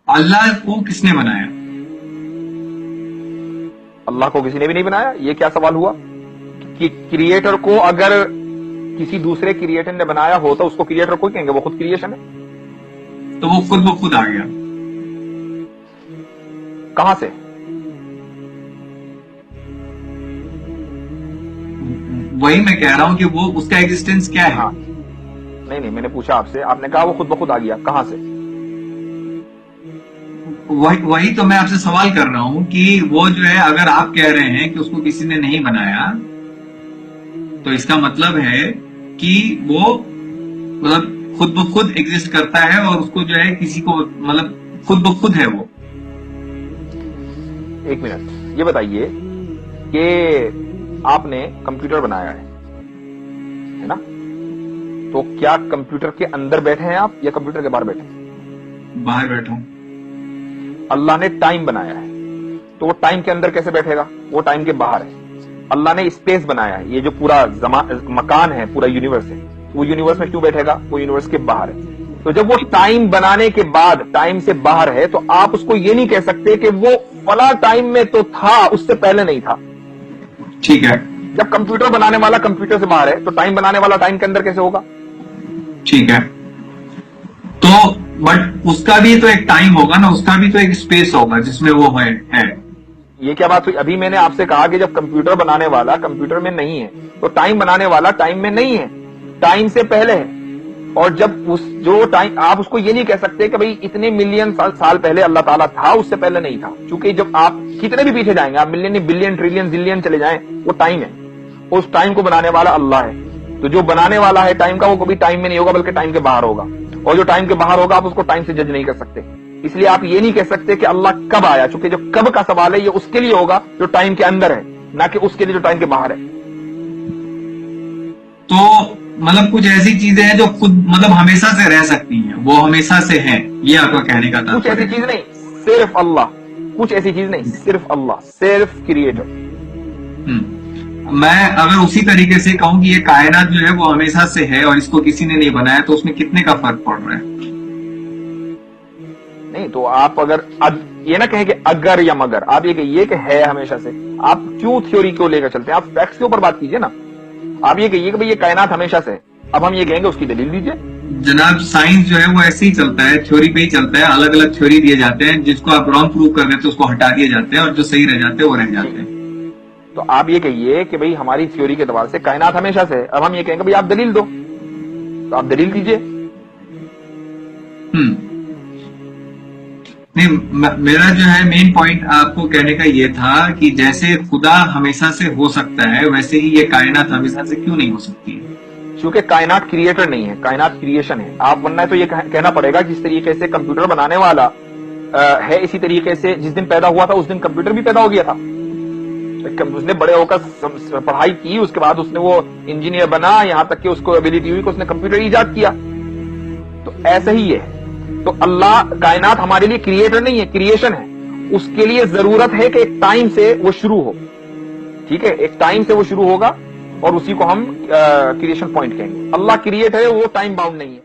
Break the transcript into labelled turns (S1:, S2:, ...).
S1: अल्लाह को किसने बनाया?
S2: अल्लाह को किसी ने भी नहीं बनाया। ये क्या सवाल हुआ कि क्रिएटर को अगर किसी दूसरे क्रिएटर ने बनाया हो तो उसको क्रिएटर को कहेंगे, वो खुद क्रिएशन है।
S1: तो वो खुद ब खुद आ गया
S2: कहां से?
S1: वही मैं कह रहा हूं कि वो उसका एग्जिस्टेंस क्या है?
S2: हाँ, नहीं, मैंने पूछा आपसे, आपने कहा वो खुद ब खुद आ गया, कहां से?
S1: वही तो मैं आपसे सवाल कर रहा हूं कि वो जो है, अगर आप कह रहे हैं कि उसको किसी ने नहीं बनाया, तो इसका मतलब है कि वो मतलब खुद ब खुद एग्जिस्ट करता है और उसको जो है किसी को मतलब खुद ब खुद है वो।
S2: एक मिनट, ये बताइए कि आपने कंप्यूटर बनाया है ना? तो क्या कंप्यूटर के अंदर बैठे हैं आप या कंप्यूटर के बाहर बैठे हैं?
S1: बाहर बैठा हूं।
S2: अल्लाह ने टाइम बनाया है, तो वो टाइम के अंदर कैसे बैठेगा? वो टाइम के बाहर है। अल्लाह ने स्पेस बनाया है, ये जो पूरा मकान है, पूरा यूनिवर्स है, वो यूनिवर्स में क्यों बैठेगा? वो यूनिवर्स के बाहर है। तो जब वो टाइम बनाने के बाद टाइम से बाहर है, तो आप उसको ये नहीं कह सकते कि वो फला टाइम में तो था, उससे पहले नहीं था।
S1: ठीक है।
S2: जब कंप्यूटर बनाने वाला कंप्यूटर से बाहर है, तो टाइम बनाने वाला टाइम के अंदर कैसे होगा?
S1: ठीक है, तो बट उसका भी तो एक टाइम होगा ना, उसका भी तो एक स्पेस होगा जिसमें वो है।
S2: ये क्या बात हुई? अभी मैंने आपसे कहा कि जब कंप्यूटर बनाने वाला कंप्यूटर में नहीं है, तो टाइम बनाने वाला टाइम में नहीं है, टाइम से पहले है। और जब उस जो टाइम, आप उसको ये नहीं कह सकते कि भाई इतने मिलियन साल पहले अल्लाह ताला था, उससे पहले नहीं था। क्योंकि जब आप कितने भी पीछे जाएंगे, आप मिलियन बिलियन ट्रिलियन जिलियन चले जाएं, वो टाइम है। उस टाइम को बनाने वाला अल्लाह है। तो जो बनाने वाला है टाइम का, वो कभी टाइम में नहीं होगा, बल्कि टाइम के बाहर होगा। और जो टाइम के बाहर होगा, आप उसको टाइम से जज नहीं कर सकते। इसलिए आप ये नहीं कह सकते कि अल्लाह कब आया, क्योंकि जो कब का सवाल है ये उसके लिए होगा जो टाइम के अंदर है, ना कि उसके लिए जो टाइम के बाहर है।
S1: तो मतलब कुछ ऐसी चीजें हैं जो खुद मतलब हमेशा से रह सकती हैं, वो हमेशा से हैं, ये आपका कहने का था?
S2: कुछ ऐसी चीज नहीं, सिर्फ अल्लाह। कुछ ऐसी चीज नहीं, सिर्फ अल्लाह, सिर्फ क्रिएटर।
S1: मैं अगर उसी तरीके से कहूं कि ये कायनात जो है वो हमेशा से है और इसको किसी ने नहीं बनाया, तो उसमें कितने का फर्क पड़ रहा है?
S2: नहीं, तो आप अगर ये ना कहें कि अगर या मगर, आप ये कहिए कि है हमेशा से। आप क्यों थ्योरी को लेकर चलते हैं? आप फैक्ट्स के ऊपर बात कीजिए ना। आप ये कहिए कि भाई ये कायनात हमेशा से है, अब हम ये कहेंगे उसकी दलील दीजिए।
S1: जनाब, साइंस जो है वो ऐसे ही चलता है, थ्योरी पे ही चलता है। अलग अलग थ्योरी दिए जाते हैं, जिसको आप रॉन्ग प्रूव कर देते हैं उसको हटा दिए जाते हैं, और जो सही रह जाते हैं वो रह जाते हैं।
S2: तो आप ये कहिए कि भाई हमारी थ्योरी के एतबार से कायनात हमेशा से है, अब हम ये कहेंगे भाई आप दलील दो, तो आप दलील दीजिए।
S1: नहीं, मेरा जो है मेन पॉइंट आपको कहने का ये था कि जैसे खुदा हमेशा से हो सकता है, वैसे ही ये कायनात हमेशा से क्यों नहीं हो सकती है?
S2: क्योंकि कायनात क्रिएटर नहीं है, कायनात क्रिएशन है। आप वरना तो ये कहना पड़ेगा जिस तरीके से कंप्यूटर बनाने वाला है, इसी तरीके से जिस दिन पैदा हुआ था उस दिन कंप्यूटर भी पैदा हो गया था। उसने बड़े होकर पढ़ाई की, उसके बाद उसने वो इंजीनियर बना, यहां तक कि उसको एबिलिटी हुई कि उसने कंप्यूटर ईजाद किया। तो ऐसे ही है। तो अल्लाह, कायनात हमारे लिए क्रिएटर नहीं है, क्रिएशन है। उसके लिए जरूरत है कि एक टाइम से वो शुरू हो। ठीक है, एक टाइम से वो शुरू होगा और उसी को हम क्रिएशन पॉइंट कहेंगे। अल्लाह क्रिएटर है, वो टाइम बाउंड नहीं है।